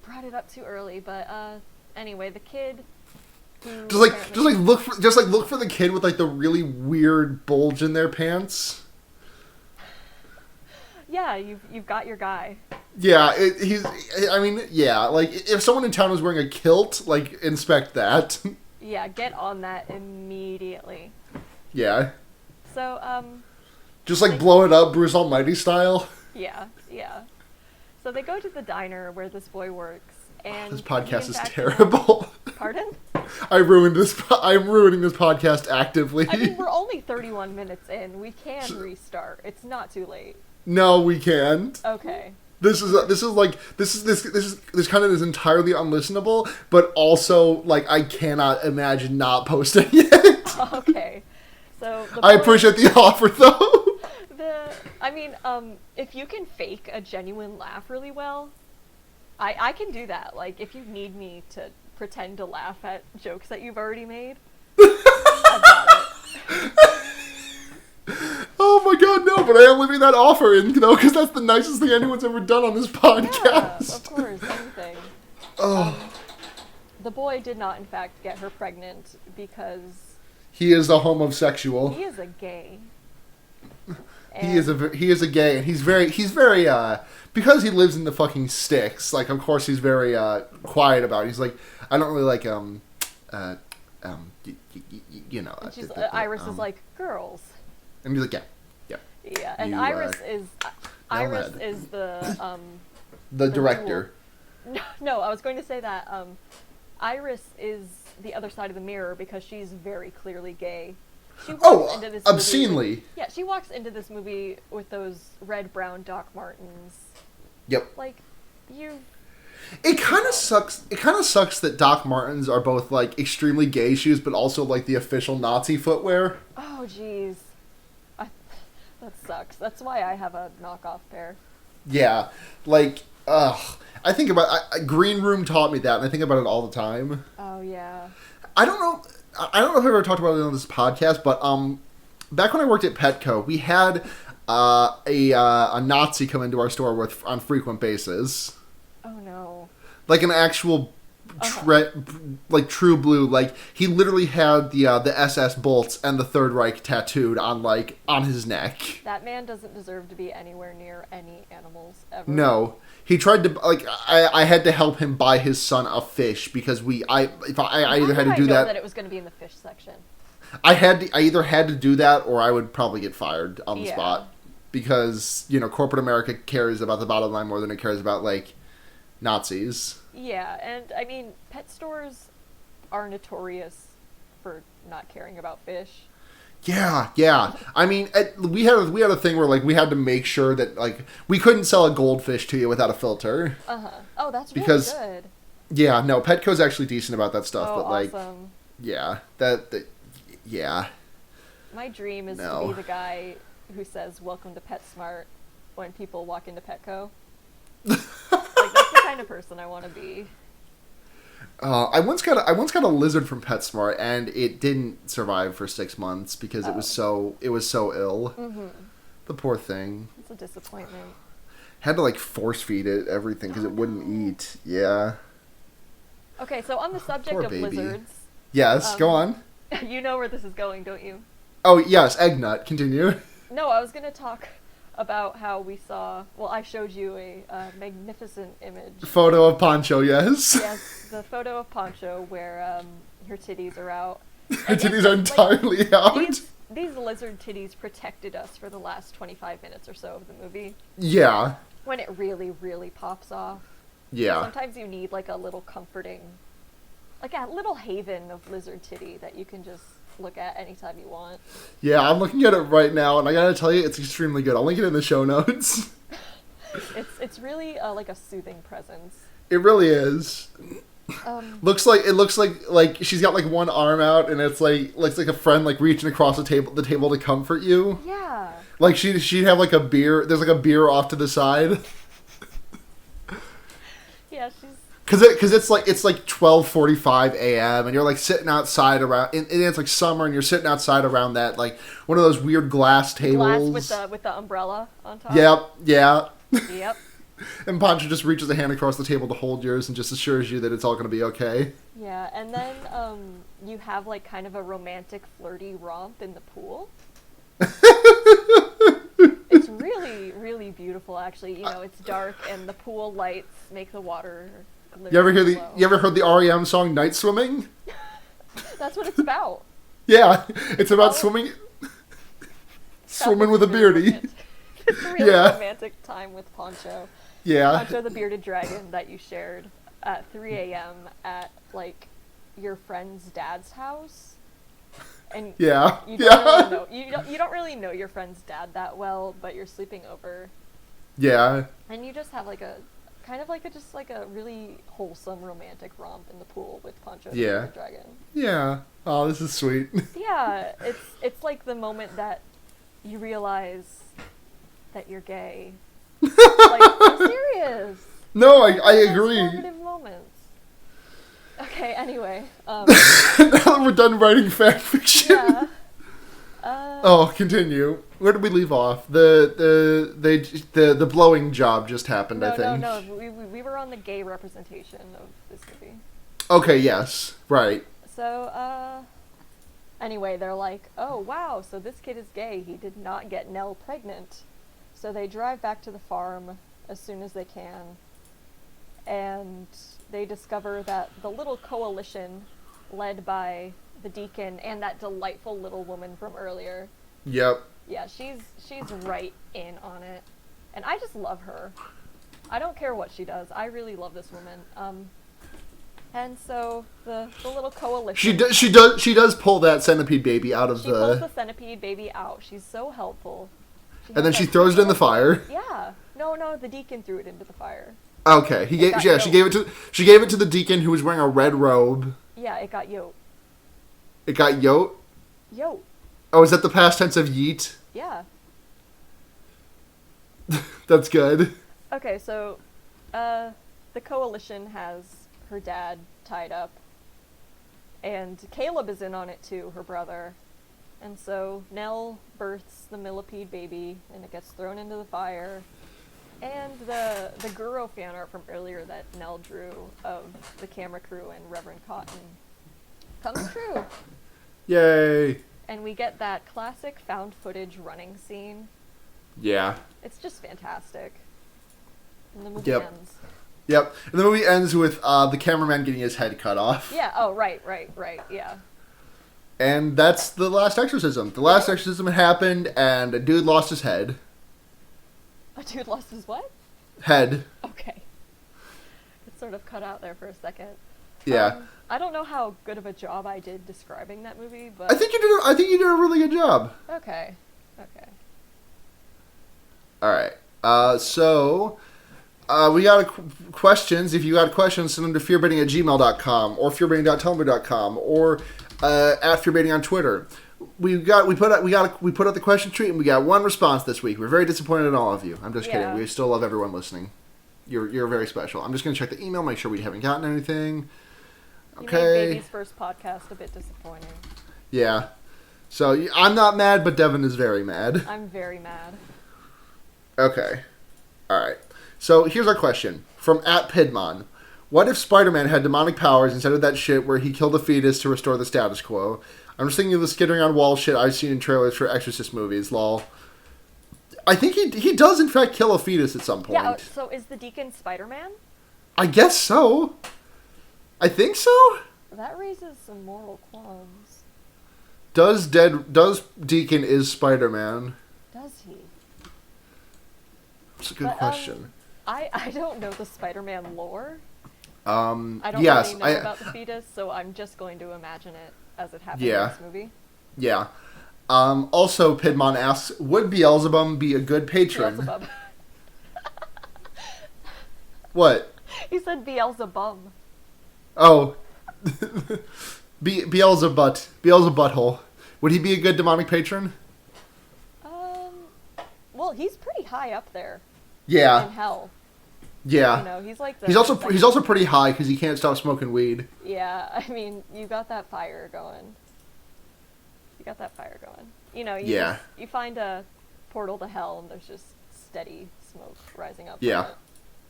[SPEAKER 2] brought it up too early, but anyway, the kid who
[SPEAKER 1] look for the kid with like the really weird bulge in their pants.
[SPEAKER 2] Yeah, you've got your guy.
[SPEAKER 1] Yeah, like if someone in town was wearing a kilt, like inspect that.
[SPEAKER 2] Yeah, get on that immediately.
[SPEAKER 1] Yeah.
[SPEAKER 2] So
[SPEAKER 1] just like blow it up Bruce Almighty style.
[SPEAKER 2] Yeah. So they go to the diner where this boy works, and
[SPEAKER 1] This podcast is
[SPEAKER 2] in fact
[SPEAKER 1] terrible.
[SPEAKER 2] Pardon?
[SPEAKER 1] I'm ruining this podcast actively.
[SPEAKER 2] I mean, we're only 31 minutes in. We can restart. It's not too late.
[SPEAKER 1] No, we can't.
[SPEAKER 2] Okay.
[SPEAKER 1] This kind of is entirely unlistenable, but also like I cannot imagine not posting it.
[SPEAKER 2] Okay. So
[SPEAKER 1] I appreciate the offer though.
[SPEAKER 2] If you can fake a genuine laugh really well, I can do that. Like, if you need me to pretend to laugh at jokes that you've already made, I've got it.
[SPEAKER 1] Oh my god, no, but I am leaving that offer in, though, because that's the nicest thing anyone's ever done on this podcast.
[SPEAKER 2] Yeah, of course, anything.
[SPEAKER 1] Oh.
[SPEAKER 2] The boy did not, in fact, get her pregnant because
[SPEAKER 1] he is a homosexual.
[SPEAKER 2] he is a gay.
[SPEAKER 1] He is a gay, and he's very because he lives in the fucking sticks. Like, of course, he's very quiet about it. He's like, I don't really like
[SPEAKER 2] Iris is like, girls.
[SPEAKER 1] And he's like, yeah.
[SPEAKER 2] Yeah, and
[SPEAKER 1] You,
[SPEAKER 2] Iris is
[SPEAKER 1] the director.
[SPEAKER 2] No, I was going to say that Iris is the other side of the mirror because she's very clearly gay. She walks into this
[SPEAKER 1] obscenely.
[SPEAKER 2] She walks into this movie with those red-brown Doc Martens.
[SPEAKER 1] Yep.
[SPEAKER 2] Like, you...
[SPEAKER 1] It kind of sucks. It kind of sucks that Doc Martens are both like extremely gay shoes, but also like the official Nazi footwear.
[SPEAKER 2] Oh, jeez. That sucks. That's why I have a knockoff pair.
[SPEAKER 1] Yeah, like, I think about Green Room taught me that, and I think about it all the time.
[SPEAKER 2] Oh yeah.
[SPEAKER 1] I don't know if I've ever talked about it on this podcast, but back when I worked at Petco, we had a Nazi come into our store on frequent basis.
[SPEAKER 2] Oh no.
[SPEAKER 1] Like an actual, like true blue. Like he literally had the SS bolts and the Third Reich tattooed on his neck.
[SPEAKER 2] That man doesn't deserve to be anywhere near any animals ever.
[SPEAKER 1] No. He tried to I had to help him buy his son a fish because I either had to do that
[SPEAKER 2] it was going to be in the fish section.
[SPEAKER 1] I either had to do that or I would probably get fired on the spot because corporate America cares about the bottom line more than it cares about like Nazis.
[SPEAKER 2] Yeah, and I mean pet stores are notorious for not caring about fish.
[SPEAKER 1] Yeah. I mean, we had a thing where like we had to make sure that like we couldn't sell a goldfish to you without a filter.
[SPEAKER 2] Oh, that's really
[SPEAKER 1] Because
[SPEAKER 2] good.
[SPEAKER 1] yeah, no, Petco's actually decent about that stuff, but like
[SPEAKER 2] awesome.
[SPEAKER 1] yeah, yeah.
[SPEAKER 2] My dream is to be the guy who says "Welcome to PetSmart" when people walk into Petco. Like that's the kind of person I want to be.
[SPEAKER 1] I once got a lizard from PetSmart, and it didn't survive for 6 months because it was so ill.
[SPEAKER 2] Mm-hmm.
[SPEAKER 1] The poor thing.
[SPEAKER 2] It's a disappointment.
[SPEAKER 1] Had to like force feed it everything because it wouldn't eat. Yeah.
[SPEAKER 2] Okay, so on the subject of lizards.
[SPEAKER 1] Yes, go on.
[SPEAKER 2] You know where this is going, don't you?
[SPEAKER 1] Oh yes, egg nut. Continue.
[SPEAKER 2] No, I was gonna talk about how we saw. Well, I showed you a magnificent image.
[SPEAKER 1] Photo of Poncho. Yes.
[SPEAKER 2] Yes, the photo of Poncho where her titties are out.
[SPEAKER 1] Her titties are entirely out.
[SPEAKER 2] These lizard titties protected us for the last 25 minutes or so of the movie.
[SPEAKER 1] Yeah.
[SPEAKER 2] When it really, really pops off.
[SPEAKER 1] Yeah.
[SPEAKER 2] Sometimes you need like a little comforting, like a little haven of lizard titty that you can just look at anytime you want.
[SPEAKER 1] Yeah, I'm looking at it right now, and I gotta tell you, it's extremely good. I'll link it in the show notes.
[SPEAKER 2] It's really like a soothing presence.
[SPEAKER 1] It really is. It looks like she's got like one arm out, and it's like looks like a friend like reaching across the table to comfort you.
[SPEAKER 2] Yeah.
[SPEAKER 1] Like she'd have like a beer. There's like a beer off to the side.
[SPEAKER 2] Yeah, she's.
[SPEAKER 1] Cause it's like 12:45 a.m. and you're like sitting outside around, and it's like summer, and you're sitting outside around that like one of those weird glass tables.
[SPEAKER 2] Glass with the umbrella on top.
[SPEAKER 1] Yep. Yeah.
[SPEAKER 2] Yep.
[SPEAKER 1] And Pancho just reaches a hand across the table to hold yours and just assures you that it's all going to be okay.
[SPEAKER 2] Yeah, and then you have like kind of a romantic, flirty romp in the pool. It's really, really beautiful, actually. You know, it's dark, and the pool lights make the water.
[SPEAKER 1] You ever heard the REM song "Night Swimming"?
[SPEAKER 2] That's what it's about.
[SPEAKER 1] Yeah, it's about swimming with a beardy.
[SPEAKER 2] It's a really romantic time with Poncho.
[SPEAKER 1] Yeah.
[SPEAKER 2] Poncho the bearded dragon that you shared at 3 a.m. at like your friend's dad's house. And you don't really know, you don't really know your friend's dad that well, but you're sleeping over.
[SPEAKER 1] Yeah.
[SPEAKER 2] And you just have like a kind of like a really wholesome romantic romp in the pool with Poncho the bearded dragon.
[SPEAKER 1] Yeah. Oh, this is sweet.
[SPEAKER 2] Yeah, it's like the moment that you realize that you're gay. Like, I'm serious.
[SPEAKER 1] No, I agree.
[SPEAKER 2] Transformative moments. Okay, anyway.
[SPEAKER 1] Now that we're done writing fan fiction.
[SPEAKER 2] Yeah.
[SPEAKER 1] Continue. Where did we leave off? The blowing job just happened, I think.
[SPEAKER 2] No. We were on the gay representation of this movie.
[SPEAKER 1] Okay, yes. Right.
[SPEAKER 2] So, anyway, they're like, oh, wow, so this kid is gay. He did not get Nell pregnant. So they drive back to the farm as soon as they can, and they discover that the little coalition led by the deacon and that delightful little woman from earlier.
[SPEAKER 1] Yep.
[SPEAKER 2] Yeah, she's right in on it. And I just love her. I don't care what she does. I really love this woman. And so the little coalition.
[SPEAKER 1] She does pull that centipede baby out of
[SPEAKER 2] She pulls the centipede baby out. She's so helpful.
[SPEAKER 1] And then she throws it in the fire.
[SPEAKER 2] Yeah. No, the deacon threw it into the fire.
[SPEAKER 1] Okay. She gave it to the deacon who was wearing a red robe.
[SPEAKER 2] Yeah, it got yote.
[SPEAKER 1] It got yote?
[SPEAKER 2] Yote.
[SPEAKER 1] Oh, is that the past tense of yeet?
[SPEAKER 2] Yeah.
[SPEAKER 1] That's good.
[SPEAKER 2] Okay, so the coalition has her dad tied up, and Caleb is in on it too, her brother. And so Nell births the millipede baby, and it gets thrown into the fire. And the Guro fan art from earlier that Nell drew of the camera crew and Reverend Cotton comes true.
[SPEAKER 1] Yay.
[SPEAKER 2] And we get that classic found footage running scene.
[SPEAKER 1] Yeah.
[SPEAKER 2] It's just fantastic. And the movie ends.
[SPEAKER 1] Yep. And the movie ends with the cameraman getting his head cut off.
[SPEAKER 2] Yeah, oh, right, yeah.
[SPEAKER 1] And that's the last exorcism. The last exorcism happened, and a dude lost his head.
[SPEAKER 2] A dude lost his what?
[SPEAKER 1] Head.
[SPEAKER 2] Okay. It sort of cut out there for a second.
[SPEAKER 1] Yeah.
[SPEAKER 2] I don't know how good of a job I did describing that movie, but
[SPEAKER 1] I think you did a really good job.
[SPEAKER 2] okay.
[SPEAKER 1] All right. So we got questions. If you got questions, send them to fearbaiting@gmail.com or fearbaiting.tumblr.com or at fearbaiting on Twitter. We put out the question tweet and we got one response this week. We're very disappointed in all of you. I'm just kidding. We still love everyone listening. You're very special. I'm just gonna check the email, make sure we haven't gotten anything. Okay.
[SPEAKER 2] You made Baby's first podcast a bit disappointing.
[SPEAKER 1] Yeah. So I'm not mad, but Devin is very mad.
[SPEAKER 2] I'm very mad.
[SPEAKER 1] Okay. All right. So here's our question from @Pidmon. What if Spider-Man had demonic powers instead of that shit where he killed a fetus to restore the status quo? I'm just thinking of the skittering on wall shit I've seen in trailers for Exorcist movies, lol. I think he does in fact kill a fetus at some point.
[SPEAKER 2] Yeah, so is the Deacon Spider-Man?
[SPEAKER 1] I guess so. I think so.
[SPEAKER 2] That raises some moral qualms.
[SPEAKER 1] Does Deacon is Spider-Man?
[SPEAKER 2] Does he?
[SPEAKER 1] That's a good question.
[SPEAKER 2] I don't know the Spider-Man lore.
[SPEAKER 1] I
[SPEAKER 2] don't really know about the fetus, so I'm just going to imagine it as it happened in this movie.
[SPEAKER 1] Yeah. Also, Pidmon asks, would Beelzebub be a good patron?
[SPEAKER 2] Beelzebub.
[SPEAKER 1] What?
[SPEAKER 2] He said Beelzebub.
[SPEAKER 1] Oh. Beelzebutthole. Would he be a good demonic patron?
[SPEAKER 2] Well, he's pretty high up there.
[SPEAKER 1] Yeah.
[SPEAKER 2] In hell.
[SPEAKER 1] Yeah.
[SPEAKER 2] You know, he's like
[SPEAKER 1] he's also pretty high because he can't stop smoking weed.
[SPEAKER 2] Yeah, I mean, you got that fire going. You know, you find a portal to hell and there's just steady smoke rising up.
[SPEAKER 1] Yeah.
[SPEAKER 2] From it.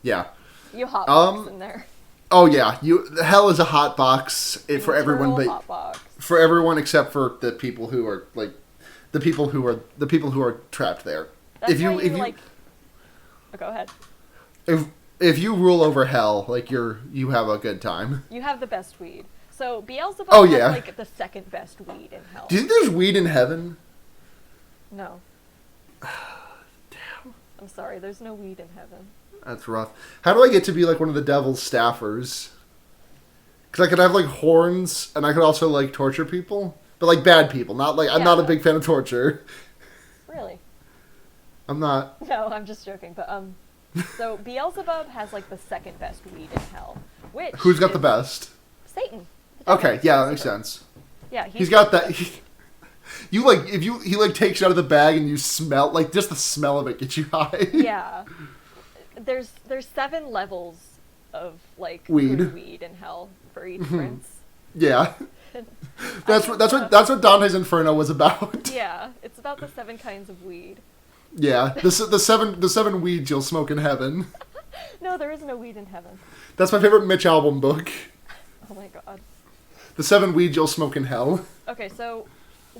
[SPEAKER 1] Yeah.
[SPEAKER 2] You hotbox in there.
[SPEAKER 1] Oh yeah, hell is a hot box for everyone, but for everyone except for the people who are the people who are trapped there.
[SPEAKER 2] That's go ahead.
[SPEAKER 1] If you rule over hell, you have a good time.
[SPEAKER 2] You have the best weed. So Beelzebub has the second best weed in hell.
[SPEAKER 1] Do you think there's weed in heaven?
[SPEAKER 2] No.
[SPEAKER 1] Damn.
[SPEAKER 2] I'm sorry, there's no weed in heaven.
[SPEAKER 1] That's rough. How do I get to be one of the devil's staffers? Because I could have horns, and I could also torture people, but bad people. Not I'm not a big fan of torture.
[SPEAKER 2] Really?
[SPEAKER 1] I'm not.
[SPEAKER 2] No, I'm just joking. But so Beelzebub has the second best weed in hell.
[SPEAKER 1] Who's got the best?
[SPEAKER 2] Satan.
[SPEAKER 1] Okay, yeah, that makes sense.
[SPEAKER 2] Yeah,
[SPEAKER 1] he's got that. He takes it out of the bag and you smell just the smell of it gets you high.
[SPEAKER 2] Yeah. There's 7 levels of
[SPEAKER 1] weed
[SPEAKER 2] in hell for each prince.
[SPEAKER 1] Yeah. That's what Dante's Inferno was about.
[SPEAKER 2] Yeah, it's about the 7 kinds of weed.
[SPEAKER 1] Yeah, the seven weeds you'll smoke in heaven.
[SPEAKER 2] No, there is no weed in heaven.
[SPEAKER 1] That's my favorite Mitch Albom book.
[SPEAKER 2] Oh my god.
[SPEAKER 1] The 7 weeds you'll smoke in hell.
[SPEAKER 2] Okay, so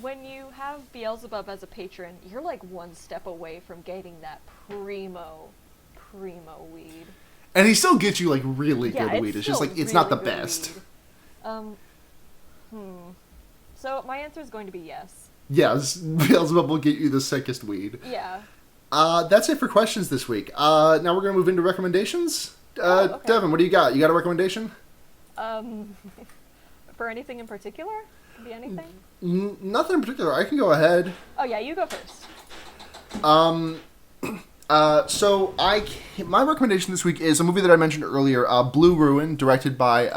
[SPEAKER 2] when you have Beelzebub as a patron, you're one step away from getting that primo weed.
[SPEAKER 1] And he still gets you really good weed. It's just it's really not the best.
[SPEAKER 2] So my answer is going to be yes.
[SPEAKER 1] Yes, Beelzebub will get you the sickest weed.
[SPEAKER 2] Yeah.
[SPEAKER 1] That's it for questions this week. Now we're going to move into recommendations.
[SPEAKER 2] Okay.
[SPEAKER 1] Devin, what do you got? You got a recommendation?
[SPEAKER 2] For anything in particular? Could be anything?
[SPEAKER 1] Nothing in particular. I can go ahead.
[SPEAKER 2] Oh yeah, you go first.
[SPEAKER 1] So my recommendation this week is a movie that I mentioned earlier, Blue Ruin, directed by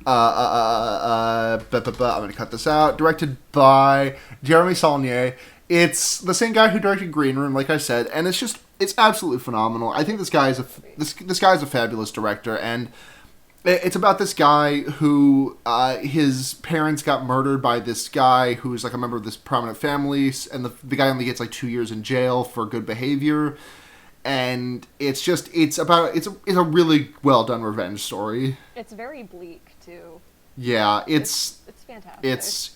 [SPEAKER 1] I'm going to cut this out. Directed by Jeremy Saulnier. It's the same guy who directed Green Room, like I said, and it's absolutely phenomenal. I think this guy is a fabulous director, and it's about this guy who his parents got murdered by this guy who's a member of this prominent family, and the guy only gets 2 years in jail for good behavior. And it's a really well done revenge story. It's
[SPEAKER 2] very bleak too.
[SPEAKER 1] Yeah,
[SPEAKER 2] it's fantastic.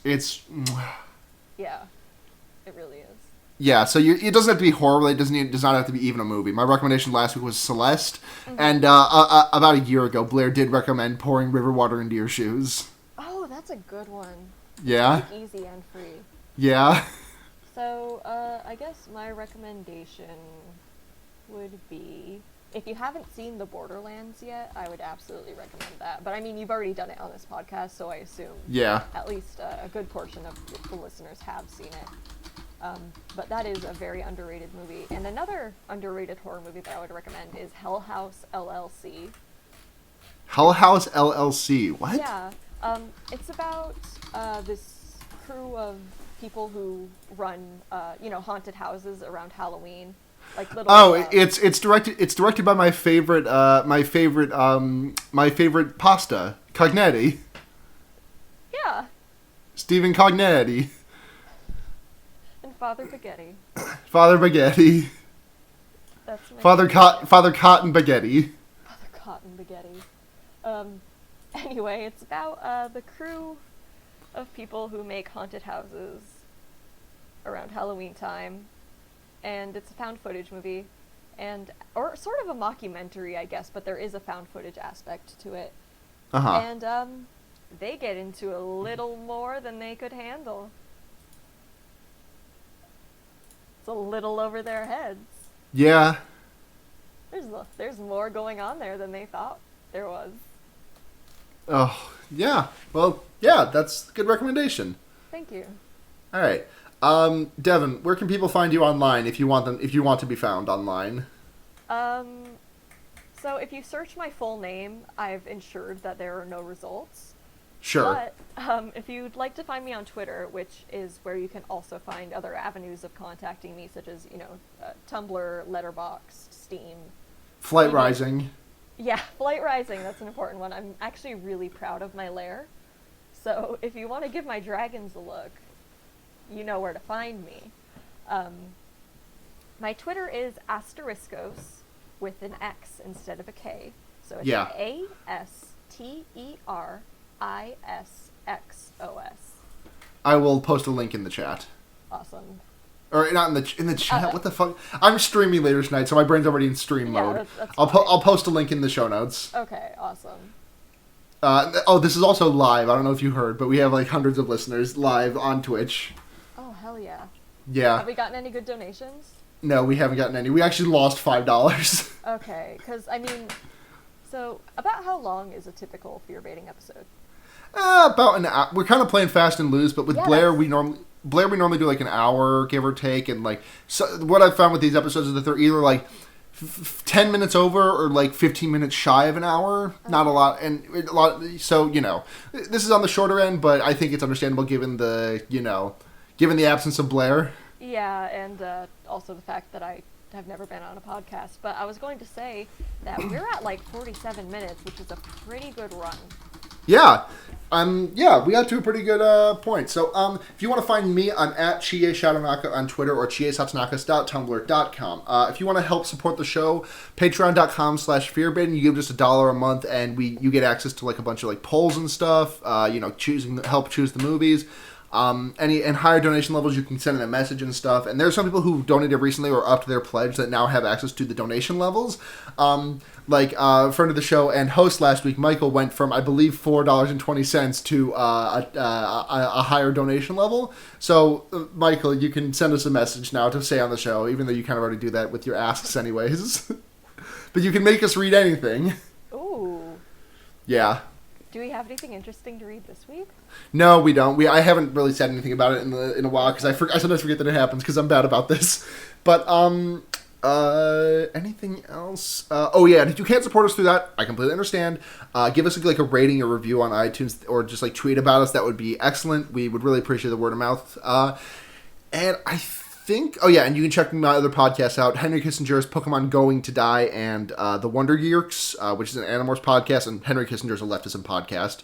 [SPEAKER 1] It's
[SPEAKER 2] yeah, it really is.
[SPEAKER 1] Yeah, so it doesn't have to be horrible. It does not have to be even a movie. My recommendation last week was Celeste, and about a year ago, Blair did recommend pouring river water into your shoes.
[SPEAKER 2] Oh, that's a good one.
[SPEAKER 1] Yeah.
[SPEAKER 2] Easy and free.
[SPEAKER 1] Yeah.
[SPEAKER 2] So, I guess my recommendation would be if you haven't seen The Borderlands yet, I would absolutely recommend that. But I mean, you've already done it on this podcast, so I assume at least a good portion of the listeners have seen it. But that is a very underrated movie. And another underrated horror movie that I would recommend is Hell House LLC.
[SPEAKER 1] Hell House LLC. What?
[SPEAKER 2] Yeah. It's about this crew of people who run, haunted houses around Halloween. Like little,
[SPEAKER 1] it's directed by my favorite pasta, Cognetti.
[SPEAKER 2] Yeah.
[SPEAKER 1] Stephen Cognetti.
[SPEAKER 2] And Father Spaghetti.
[SPEAKER 1] Father Spaghetti.
[SPEAKER 2] That's my
[SPEAKER 1] Father Cotton Spaghetti.
[SPEAKER 2] Father Cotton Spaghetti. Anyway, it's about the crew of people who make haunted houses around Halloween time. And it's a found footage movie, or sort of a mockumentary, I guess, but there is a found footage aspect to it.
[SPEAKER 1] Uh-huh.
[SPEAKER 2] And they get into a little more than they could handle. It's a little over their heads.
[SPEAKER 1] Yeah.
[SPEAKER 2] There's more going on there than they thought there was.
[SPEAKER 1] Oh, yeah. Well, yeah, that's a good recommendation.
[SPEAKER 2] Thank you.
[SPEAKER 1] All right. Devin, where can people find you online if you want to be found online?
[SPEAKER 2] So if you search my full name, I've ensured that there are no results.
[SPEAKER 1] Sure.
[SPEAKER 2] But if you'd like to find me on Twitter, which is where you can also find other avenues of contacting me, such as, Tumblr, Letterboxd, Steam.
[SPEAKER 1] Flight Rising.
[SPEAKER 2] Yeah, Flight Rising, that's an important one. I'm actually really proud of my lair. So if you want to give my dragons a look, you know where to find me. My Twitter is Asteriskos with an X instead of a K. So it's ASTERISXOS.
[SPEAKER 1] I will post a link in the chat.
[SPEAKER 2] Awesome.
[SPEAKER 1] Or not in the chat. What the fuck? I'm streaming later tonight, so my brain's already in stream mode.
[SPEAKER 2] That's
[SPEAKER 1] I'll post a link in the show notes.
[SPEAKER 2] Okay, awesome.
[SPEAKER 1] This is also live. I don't know if you heard, but we have like hundreds of listeners live on Twitch.
[SPEAKER 2] Oh, hell yeah.
[SPEAKER 1] Yeah.
[SPEAKER 2] Have we gotten any good donations?
[SPEAKER 1] No, we haven't gotten any. We actually lost $5.
[SPEAKER 2] Okay, because, so about how long is a typical fear baiting episode?
[SPEAKER 1] About an hour. We're kind of playing fast and loose, but with Blair, we normally do like an hour, give or take, and like, so what I've found with these episodes is that they're either like 10 minutes over or like 15 minutes shy of an hour. Okay. Not a lot, so, this is on the shorter end, but I think it's understandable given the absence of Blair.
[SPEAKER 2] Yeah, and also the fact that I have never been on a podcast. But I was going to say that we're at like 47 minutes, which is a pretty good run. Yeah.
[SPEAKER 1] We got to a pretty good point. So, if you want to find me, I'm at Chie Shadonaka on Twitter or chiesatsunakas.tumblr.com. If you want to help support the show, patreon.com/fearbaiting. You give just $1 a month, and you get access to like a bunch of like polls and stuff. Help choose the movies. And higher donation levels, you can send in a message and stuff. And there's some people who donated recently or up to their pledge that now have access to the donation levels. Like a friend of the show and host last week, Michael, went from, I believe, $4.20 to a higher donation level. So, Michael, you can send us a message now to say on the show, even though you kind of already do that with your asks anyways. But you can make us read anything.
[SPEAKER 2] Ooh.
[SPEAKER 1] Yeah.
[SPEAKER 2] Do we have anything interesting to read this week?
[SPEAKER 1] No, we don't. I haven't really said anything about it in a while because I sometimes forget that it happens because I'm bad about this. But anything else? If you can't support us through that, I completely understand. Give us like a rating or review on iTunes or just like tweet about us. That would be excellent. We would really appreciate the word of mouth. And I think, and you can check my other podcasts out. Henry Kissinger's Pokemon Going to Die and The Wonder Geeks, which is an Animorphs podcast, and Henry Kissinger's a leftism podcast.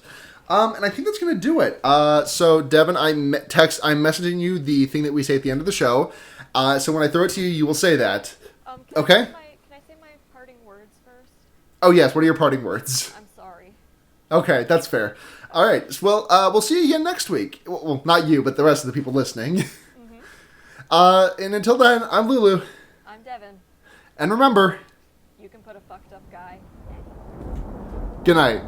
[SPEAKER 1] And I think that's going to do it. So, Devin, I'm messaging you the thing that we say at the end of the show. So when I throw it to you, you will say that. Okay?
[SPEAKER 2] Can I say my parting words first?
[SPEAKER 1] Oh, yes. What are your parting words?
[SPEAKER 2] I'm sorry.
[SPEAKER 1] Okay, that's fair. All right. Well, we'll see you again next week. Well, not you, but the rest of the people listening. Mm-hmm. And until then, I'm Lulu.
[SPEAKER 2] I'm Devin.
[SPEAKER 1] And remember,
[SPEAKER 2] you can put a fucked up guy.
[SPEAKER 1] Good night.